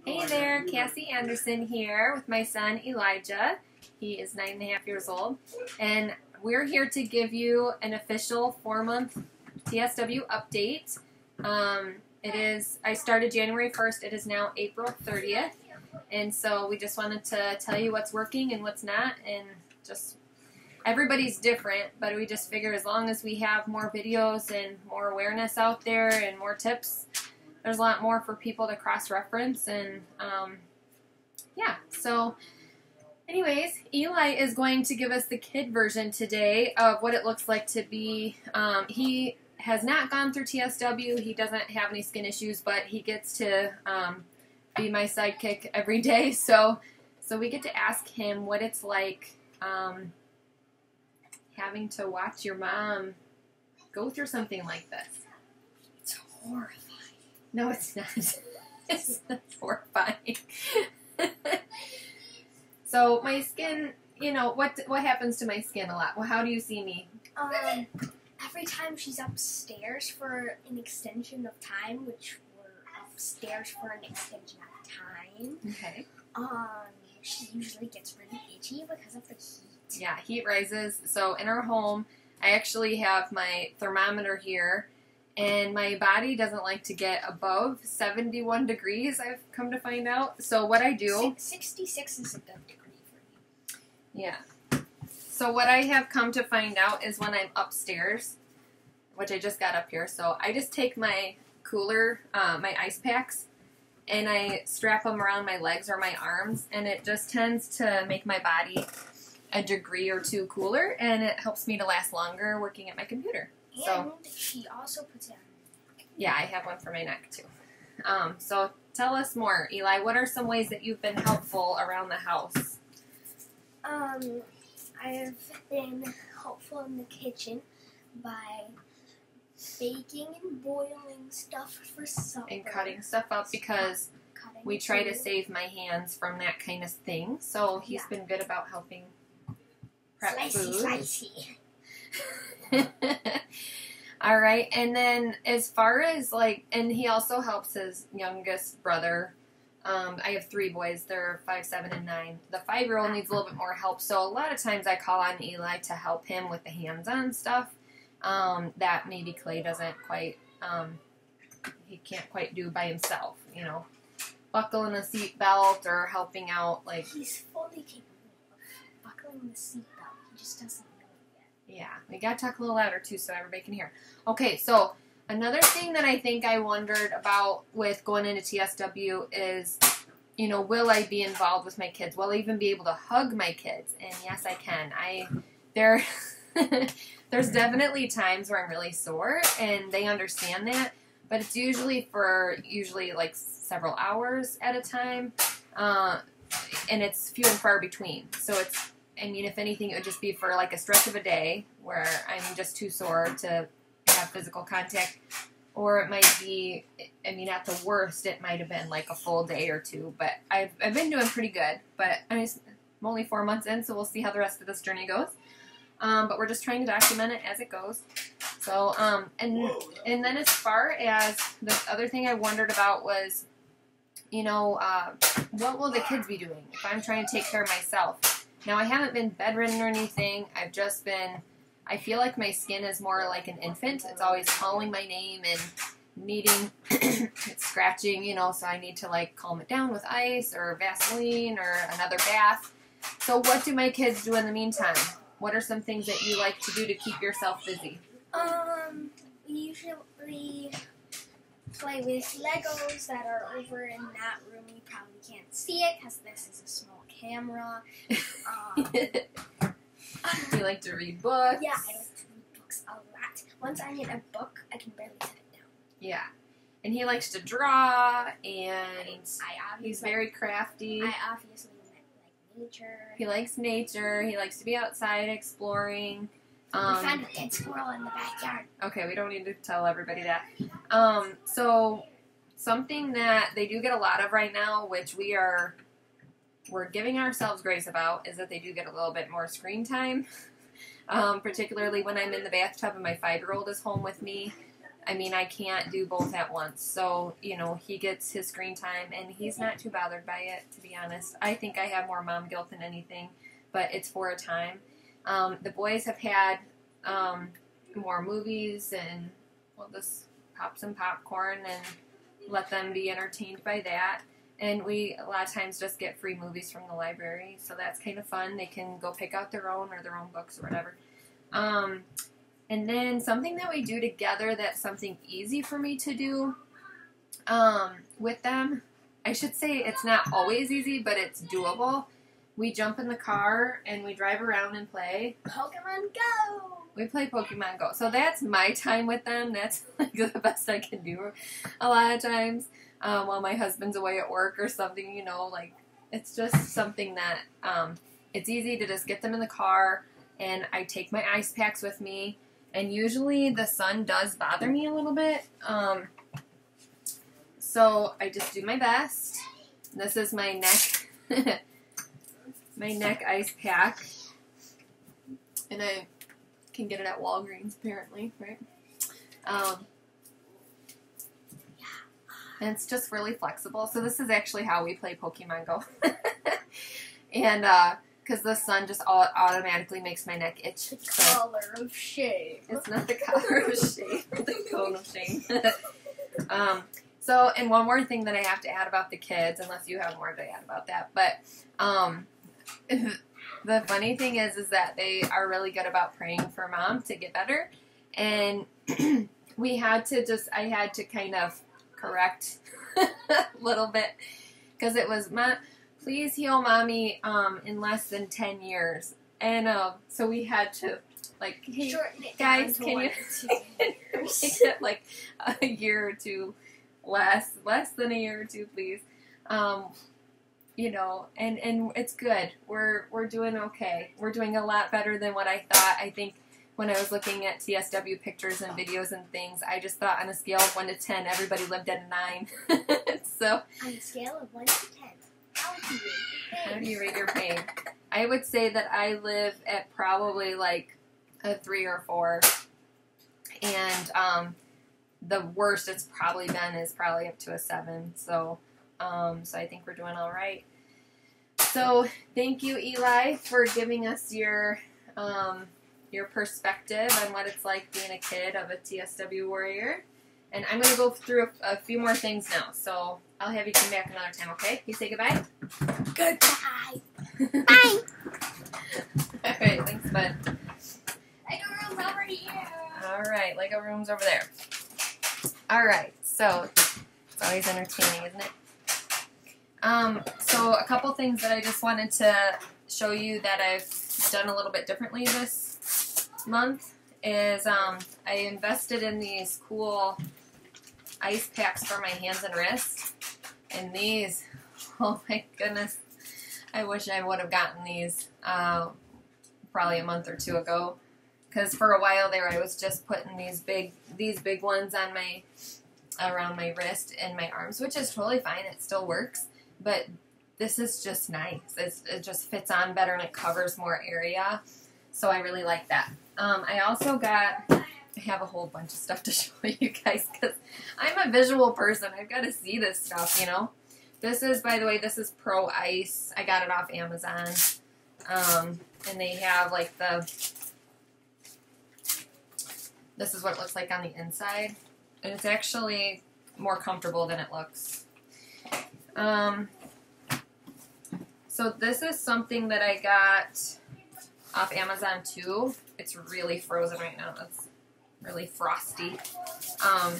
Hey there, Cassie Anderson here with my son Elijah. He is 9.5 years old, and we're here to give you an official 4-month TSW update. I started January 1st. It is now April 30th, and so we just wanted to tell you what's working and what's not, and just everybody's different, but we just figure as long as we have more videos and more awareness out there and more tips, there's a lot more for people to cross-reference, and yeah, so anyways, Eli is going to give us the kid version today of what it looks like to be, he has not gone through TSW, he doesn't have any skin issues, but he gets to be my sidekick every day, so we get to ask him what it's like having to watch your mom go through something like this. It's horrifying. No, it's not. It's not horrifying. So my skin, you know, what happens to my skin a lot? Well, how do you see me? Every time she's upstairs for an extension of time, which we're upstairs for an extension of time. Okay. She usually gets really itchy because of the heat. Yeah, heat rises. So in our home, I actually have my thermometer here, and my body doesn't like to get above 71 degrees, I've come to find out. So what I do... 66 is a good degree for you. Yeah. So what I have come to find out is when I'm upstairs, which I just got up here, so I just take my cooler, my ice packs, and I strap them around my legs or my arms, and it just tends to make my body a degree or two cooler, and it helps me to last longer working at my computer. And she also puts it on her neck. Yeah, I have one for my neck too. So tell us more, Eli. What are some ways that you've been helpful around the house? I've been helpful in the kitchen by baking and boiling stuff for supper. And cutting stuff up because we try to save my hands from that kind of thing. So he's been good about helping prep food. Slicey. All right, and then as far as and he also helps his youngest brother. I have 3 boys. They're 5, 7, and 9. The 5-year-old needs a little bit more help, so a lot of times I call on Eli to help him with the hands-on stuff that maybe Clay doesn't quite, he can't quite do by himself, you know, buckling a seat belt or helping out, He's fully capable of buckling the seat belt. He just doesn't know it yet. Yeah, we gotta talk a little louder too so everybody can hear. Okay, so another thing that I think I wondered about with going into TSW is, you know, will I be involved with my kids? Will I even be able to hug my kids? And yes, I can. There's definitely times where I'm really sore, and they understand that, but it's usually like several hours at a time, and it's few and far between. So it's, I mean, if anything, it would just be for like a stretch of a day where I'm just too sore to have physical contact, or it might be, I mean, at the worst, it might have been like a full day or 2, but I've been doing pretty good, but I'm only 4 months in, so we'll see how the rest of this journey goes, but we're just trying to document it as it goes. So, and then as far as the other thing I wondered about was, you know, what will the kids be doing if I'm trying to take care of myself? Now, I haven't been bedridden or anything. I've just been, I feel like my skin is more like an infant. It's always calling my name and needing, it's scratching, you know, so I need to calm it down with ice or Vaseline or another bath. So what do my kids do in the meantime? What are some things that you like to do to keep yourself busy? We usually play with Legos that are over in that room. You probably can't see it because this is a small camera. Do you like to read books? Yeah, I like to read books a lot. Once I'm in a book, I can barely set it down. Yeah. And he likes to draw, and he's very crafty. I obviously like nature. He likes nature. He likes to be outside exploring. We found a dead squirrel in the backyard. Okay, we don't need to tell everybody that. So something that they do get a lot of right now, which we're giving ourselves grace about, is that they do get a little bit more screen time, particularly when I'm in the bathtub and my 5-year-old is home with me. I mean, I can't do both at once. So, you know, he gets his screen time, and he's not too bothered by it, to be honest. I think I have more mom guilt than anything, but it's for a time. The boys have had more movies, and we'll just pop some popcorn and let them be entertained by that. And we, a lot of times, just get free movies from the library, so that's kind of fun. They can go pick out their own books or whatever. And then something that we do together that's something easy for me to do with them. I should say it's not always easy, but it's doable. We jump in the car and we drive around and play Pokemon Go! We play Pokemon Go. So that's my time with them. That's like the best I can do a lot of times while my husband's away at work or something, you know, like it's just something that it's easy to just get them in the car, and I take my ice packs with me. And usually the sun does bother me a little bit. So I just do my best. This is my neck, my neck ice pack. And I can get it at Walgreens, apparently, right? And it's just really flexible. So this is actually how we play Pokemon Go. And, because the sun just automatically makes my neck itch. The color of shame. It's not the color of shame. The cone of shame. So, and one more thing that I have to add about the kids, unless you have more to add about that, but the funny thing is that they are really good about praying for mom to get better, and I had to kind of correct a little bit, because it was please heal mommy in less than 10 years. And so we had to, like, hey, guys, can you make it like a year or two less than a year or two, please? You know, and it's good. We're doing okay. We're doing a lot better than what I thought. I think when I was looking at TSW pictures and videos and things, I just thought on a scale of 1 to 10, everybody lived at a 9. So on a scale of 1 to 10. How do you rate your pain? I would say that I live at probably like a 3 or 4. And the worst it's probably been is probably up to a 7. So so I think we're doing all right. So thank you, Eli, for giving us your perspective on what it's like being a kid of a TSW warrior. And I'm going to go through a few more things now. So I'll have you come back another time, okay? You say goodbye? Goodbye. Bye. All right, thanks, bud. Lego room's over here. All right, Lego room's over there. All right, so it's always entertaining, isn't it? So a couple things that I just wanted to show you that I've done a little bit differently this month is I invested in these cool ice packs for my hands and wrists. And these, oh my goodness, I wish I would have gotten these probably a month or 2 ago. Because for a while there, I was just putting these big ones on around my wrist and my arms, which is totally fine. It still works. But this is just nice. It just fits on better and it covers more area. So I really like that. I also I have a whole bunch of stuff to show you guys because I'm a visual person. I've got to see this stuff, you know. This is, by the way, this is Pro Ice. I got it off Amazon. And they have like this is what it looks like on the inside. And it's actually more comfortable than it looks. So this is something that I got off Amazon too. It's really frozen right now. It's really frosty. I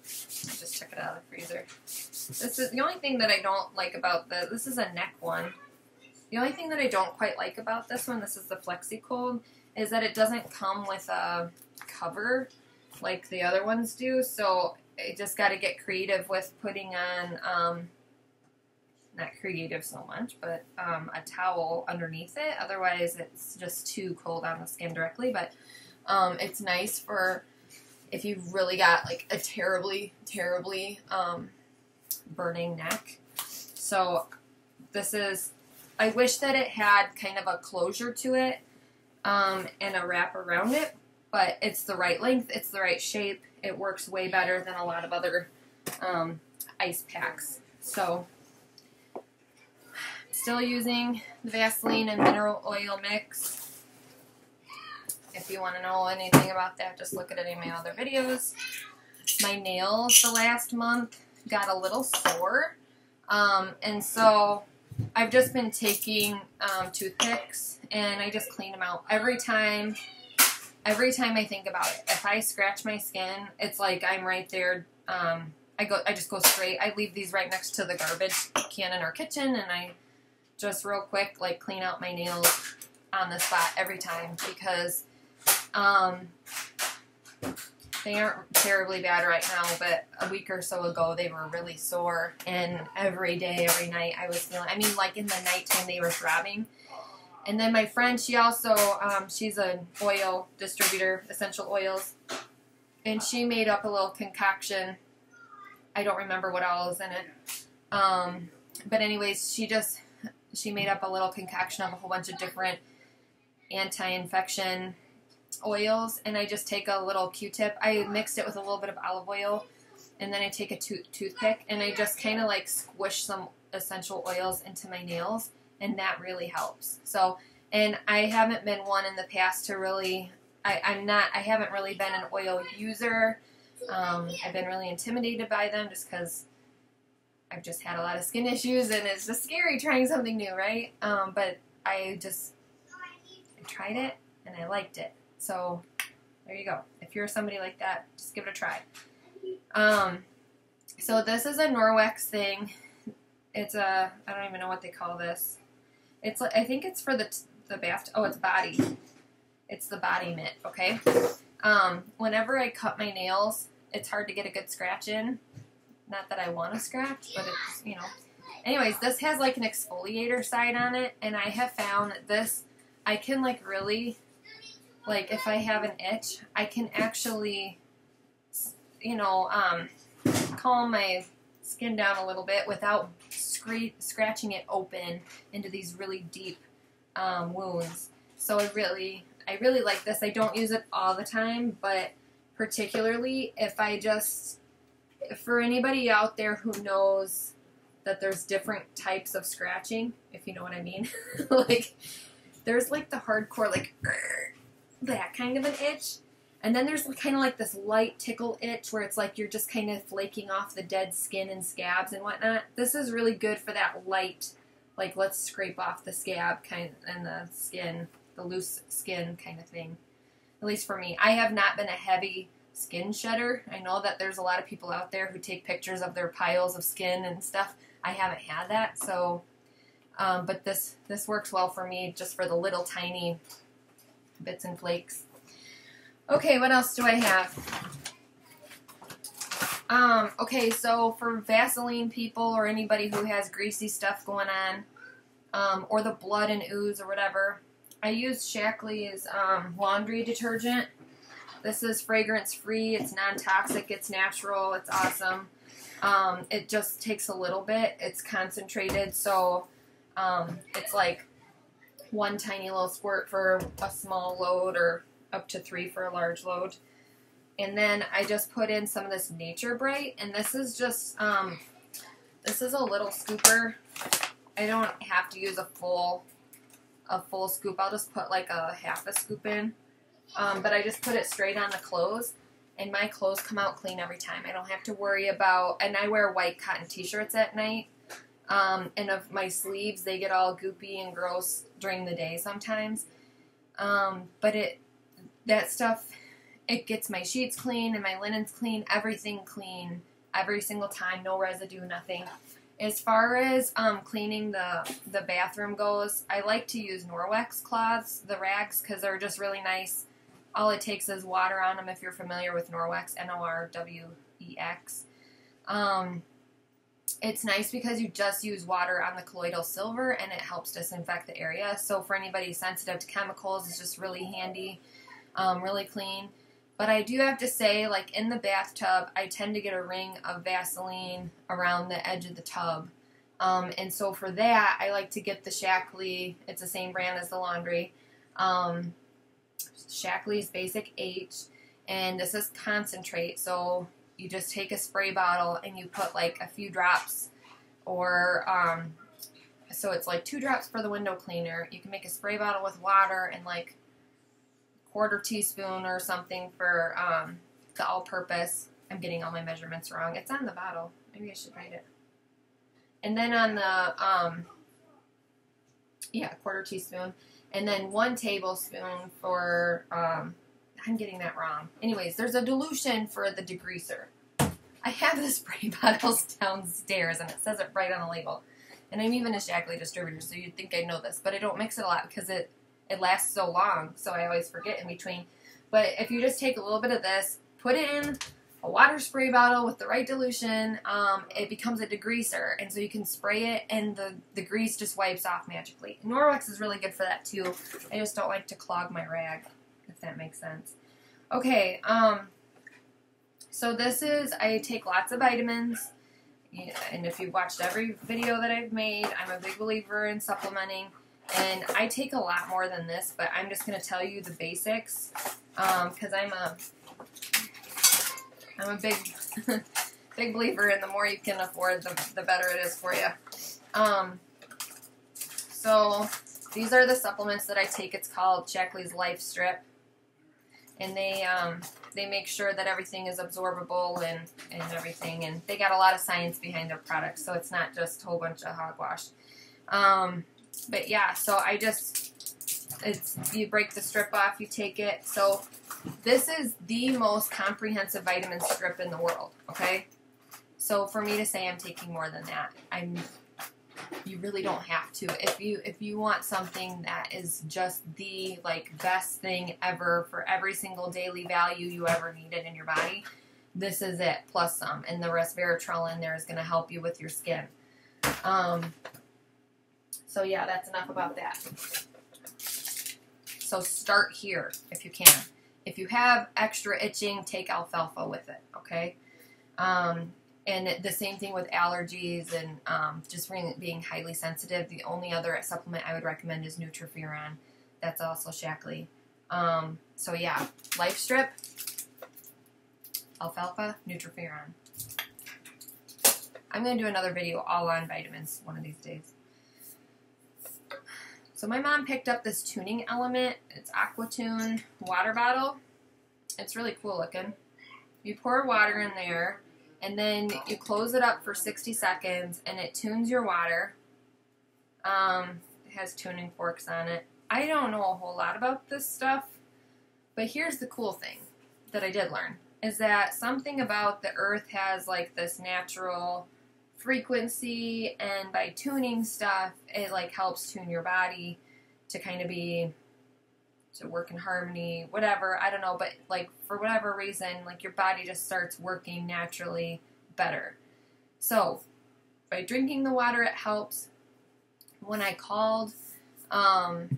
just took it out of the freezer. This is the only thing that I don't like about this is a neck one. The only thing that I don't quite like about this one, this is the FlexiCold, is that it doesn't come with a cover like the other ones do. So I just got to get creative with putting on, not creative so much, but a towel underneath it. Otherwise, it's just too cold on the skin directly. But it's nice for if you've really got like a terribly burning neck. So this is, I wish that it had kind of a closure to it and a wrap around it. but it's the right length, it's the right shape. It works way better than a lot of other ice packs. So, still using the Vaseline and mineral oil mix. If you want to know anything about that, just look at any of my other videos. My nails the last month got a little sore, and so I've just been taking toothpicks and I just clean them out every time. Every time I think about it, if I scratch my skin, it's like I'm right there. I just go straight. I leave these right next to the garbage can in our kitchen, and I just real quick like clean out my nails on the spot every time, because they aren't terribly bad right now, but a week or so ago they were really sore, and every day, every night I was feeling, I mean, like in the nighttime they were throbbing. And then my friend, she also, she's an oil distributor, essential oils, and she made up a little concoction. I don't remember what all is in it. But anyways, she made up a little concoction of a whole bunch of different anti-infection oils, and I just take a little Q-tip. I mixed it with a little bit of olive oil, and then I take a toothpick, and I just kind of like squish some essential oils into my nails, and that really helps. So, and I haven't been one in the past to really, I haven't really been an oil user. I've been really intimidated by them just because I've just had a lot of skin issues, and it's just scary trying something new, right? But I tried it, and I liked it. So, there you go. If you're somebody like that, just give it a try. So this is a Norwex thing. It's I don't even know what they call this. It's like, I think it's for the bath. Oh, it's body. It's the body mitt, okay? Whenever I cut my nails, it's hard to get a good scratch in. Not that I want to scratch, but it's, you know. Anyways, this has like an exfoliator side on it, and I have found that this, I can like really, like if I have an itch, I can actually, you know, calm my skin down a little bit without scratching it open into these really deep wounds. So I really like this. I don't use it all the time, but particularly if I just, for anybody out there who knows that there's different types of scratching, if you know what I mean, like there's like the hardcore like that kind of an itch, and then there's kind of like this light tickle itch where it's like you're just kind of flaking off the dead skin and scabs and whatnot. This is really good for that light, like let's scrape off the scab kind and the skin, the loose skin kind of thing. At least for me. I have not been a heavy skin shedder. I know that there's a lot of people out there who take pictures of their piles of skin and stuff. I haven't had that, so but this works well for me, just for the little tiny bits and flakes. Okay, what else do I have? Okay, so for Vaseline people or anybody who has greasy stuff going on, or the blood and ooze or whatever, I use Shaklee's laundry detergent. This is fragrance free, it's non-toxic, it's natural, it's awesome. It just takes a little bit, it's concentrated, so it's like one tiny little squirt for a small load, or up to 3 for a large load. And then I just put in some of this Nature Bright, and this is just, this is a little scooper. I don't have to use a full scoop. I'll just put like a half a scoop in. But I just put it straight on the clothes, and my clothes come out clean every time. I don't have to worry about, and I wear white cotton t-shirts at night, and of my sleeves, they get all goopy and gross during the day sometimes. But that stuff, it gets my sheets clean and my linens clean, everything clean every single time, no residue, nothing. As far as cleaning the bathroom goes, I like to use Norwex cloths, the rags, because they're just really nice. All it takes is water on them, if you're familiar with Norwex, Norwex. It's nice because you just use water on the colloidal silver, and it helps disinfect the area. So for anybody sensitive to chemicals, it's just really handy, really clean. But I do have to say, like in the bathtub, I tend to get a ring of Vaseline around the edge of the tub. And so for that, I like to get the Shaklee. It's the same brand as the laundry. Shackley's Basic H, and this is concentrate. So you just take a spray bottle and you put like a few drops, or so it's like 2 drops for the window cleaner. You can make a spray bottle with water and like 1/4 teaspoon or something for the all-purpose. I'm getting all my measurements wrong. It's on the bottle. Maybe I should write it. And then on the 1/4 teaspoon, and then 1 tablespoon for I'm getting that wrong. Anyways, there's a dilution for the degreaser. I have the spray bottles downstairs, and it says it right on the label. And I'm even a Shackley distributor, so you'd think I know this, but I don't mix it a lot because it lasts so long, so I always forget in between. But if you just take a little bit of this, put it in a water spray bottle with the right dilution, it becomes a degreaser, and so you can spray it, and the grease just wipes off magically. Norwex is really good for that too. I just don't like to clog my rag, if that makes sense. Okay, so this is, I take lots of vitamins, and if you've watched every video that I've made, I'm a big believer in supplementing, and I take a lot more than this, but I'm just going to tell you the basics, because I'm a big big believer in the more you can afford, the better it is for you. So these are the supplements that I take. It's called Shackley's Life Strip, and they make sure that everything is absorbable and everything, and they got a lot of science behind their products, so it's not just a whole bunch of hogwash. But yeah, so you break the strip off, you take it. So this is the most comprehensive vitamin strip in the world, okay? So for me to say I'm taking more than that, you really don't have to. If you want something that is just the best thing ever for every single daily value you ever needed in your body, this is it, plus some. And the resveratrol in there is going to help you with your skin. So yeah, that's enough about that. So start here if you can. If you have extra itching, take alfalfa with it, okay? And the same thing with allergies and just being highly sensitive. The only other supplement I would recommend is Nutriferon. That's also Shackley. So yeah, Life Strip, alfalfa, Nutriferon. I'm going to do another video all on vitamins one of these days. So my mom picked up this tuning element. It's AquaTune water bottle. It's really cool looking. You pour water in there, and then you close it up for 60 seconds, and it tunes your water. It has tuning forks on it. I don't know a whole lot about this stuff, but here's the cool thing that I did learn, is that something about the earth has like this natural frequency, and by tuning stuff, it helps tune your body to kind of to work in harmony, whatever, I don't know, but for whatever reason, your body just starts working naturally better. So by drinking the water, it helps. When I called and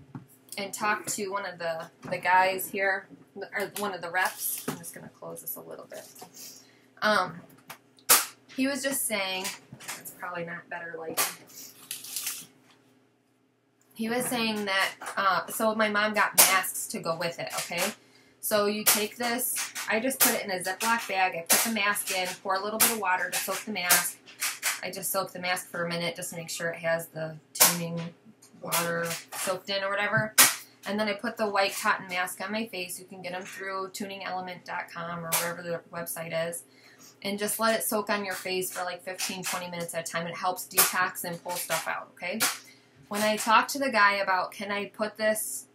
talked to one of the guys here, or one of the reps, I'm just going to close this a little bit. He was just saying, it's probably not better lighting. He was saying that, so my mom got masks to go with it, okay? So you take this, I just put it in a Ziploc bag, I put the mask in, pour a little bit of water to soak the mask. I just soak the mask for a minute just to make sure it has the tuning water soaked in or whatever. And then I put the white cotton mask on my face. You can get them through tuningelement.com or wherever the website is. And just let it soak on your face for 15-20 minutes at a time. It helps detox and pull stuff out, okay? When I talked to the guy about, can I put this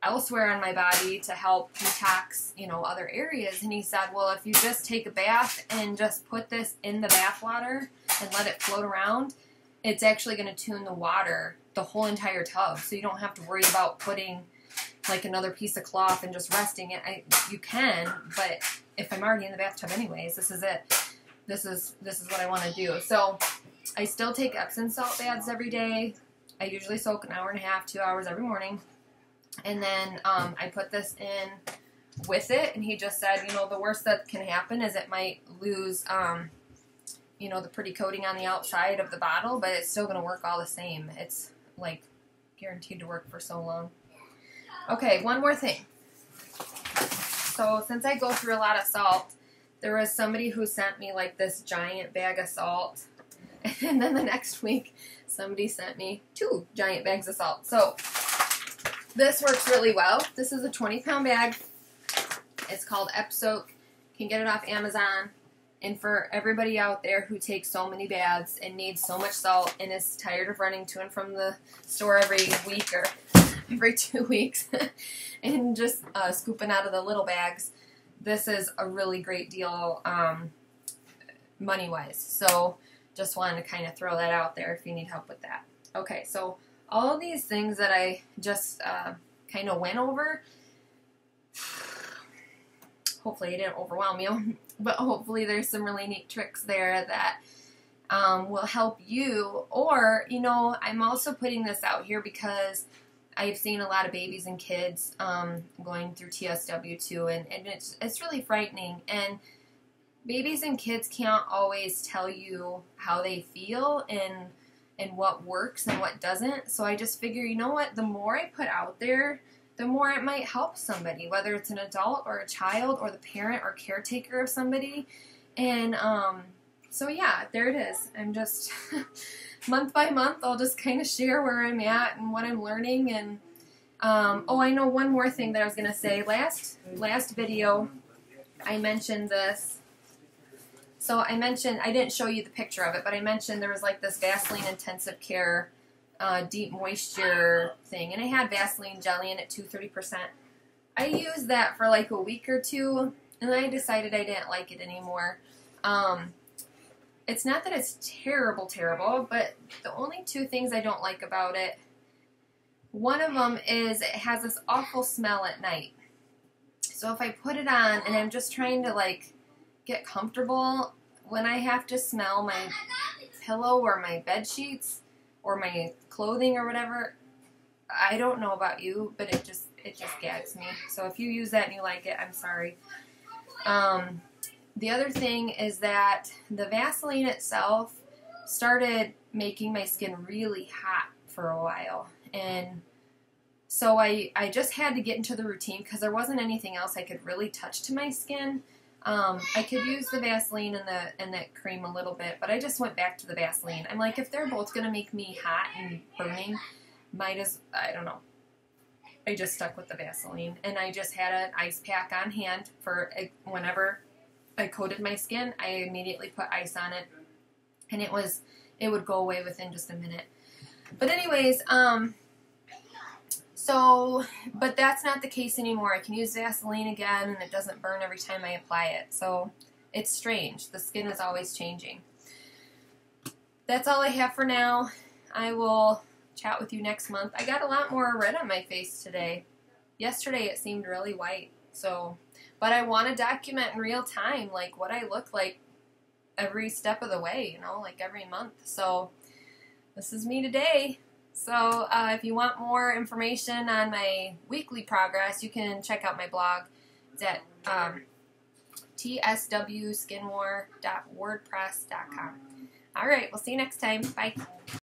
elsewhere on my body to help detox, other areas, and he said, well, if you just take a bath and just put this in the bath water and let it float around, it's actually going to tune the water, the whole entire tub, so you don't have to worry about putting another piece of cloth and just resting it. You can, but if I'm already in the bathtub anyways, this is it. This is what I want to do. So I still take Epsom salt baths every day. I usually soak an hour and a half, 2 hours every morning. And then I put this in with it, and he just said, the worst that can happen is it might lose, the pretty coating on the outside of the bottle, but it's still going to work all the same. It's, guaranteed to work for so long. Okay, one more thing. So since I go through a lot of salt, there was somebody who sent me like this giant bag of salt. And then the next week, somebody sent me 2 giant bags of salt. So this works really well. This is a 20-pound bag. It's called Epsoak. You can get it off Amazon. And for everybody out there who takes so many baths and needs so much salt and is tired of running to and from the store every week or every 2 weeks and just scooping out of the little bags, this is a really great deal money-wise. So just wanted to kind of throw that out there if you need help with that. Okay, so all of these things that I just kind of went over, hopefully it didn't overwhelm you, but hopefully there's some really neat tricks there that will help you. Or, you know, I'm also putting this out here because I've seen a lot of babies and kids going through TSW too, and it's really frightening. And babies and kids can't always tell you how they feel and what works and what doesn't. So I just figure, you know what, the more I put out there, the more it might help somebody, whether it's an adult or a child or the parent or caretaker of somebody. And so yeah, there it is. I'm just month by month, I'll just kind of share where I'm at and what I'm learning. And oh, I know one more thing that I was gonna say. Last video, I mentioned this. So I mentioned, I didn't show you the picture of it, but I mentioned there was like this Vaseline intensive care deep moisture thing, and I had Vaseline jelly in it too, 30%. I used that for like a week or two, and then I decided I didn't like it anymore. It's not that it's terrible, but the only 2 things I don't like about it, one of them is it has this awful smell at night. So if I put it on and I'm just trying to like get comfortable, when I have to smell my pillow or my bed sheets or my clothing or whatever, I don't know about you, but it just gags me. So if you use that and you like it, I'm sorry. The other thing is that the Vaseline itself started making my skin really hot for a while. And so I just had to get into the routine because there wasn't anything else I could really touch to my skin. I could use the Vaseline and that cream a little bit, but I just went back to the Vaseline. I'm like, if they're both going to make me hot and burning, I don't know. I just stuck with the Vaseline, and I just had an ice pack on hand for whenever I coated my skin. I immediately put ice on it, and it would go away within just a minute. But anyways, but that's not the case anymore. I can use Vaseline again, and it doesn't burn every time I apply it. So it's strange. The skin is always changing. That's all I have for now. I will chat with you next month. I got a lot more red on my face today. Yesterday it seemed really white. But I want to document in real time, like what I look like every step of the way, you know, like every month. So this is me today. So if you want more information on my weekly progress, you can check out my blog. It's at tswskinwar.wordpress.com. All right, we'll see you next time. Bye.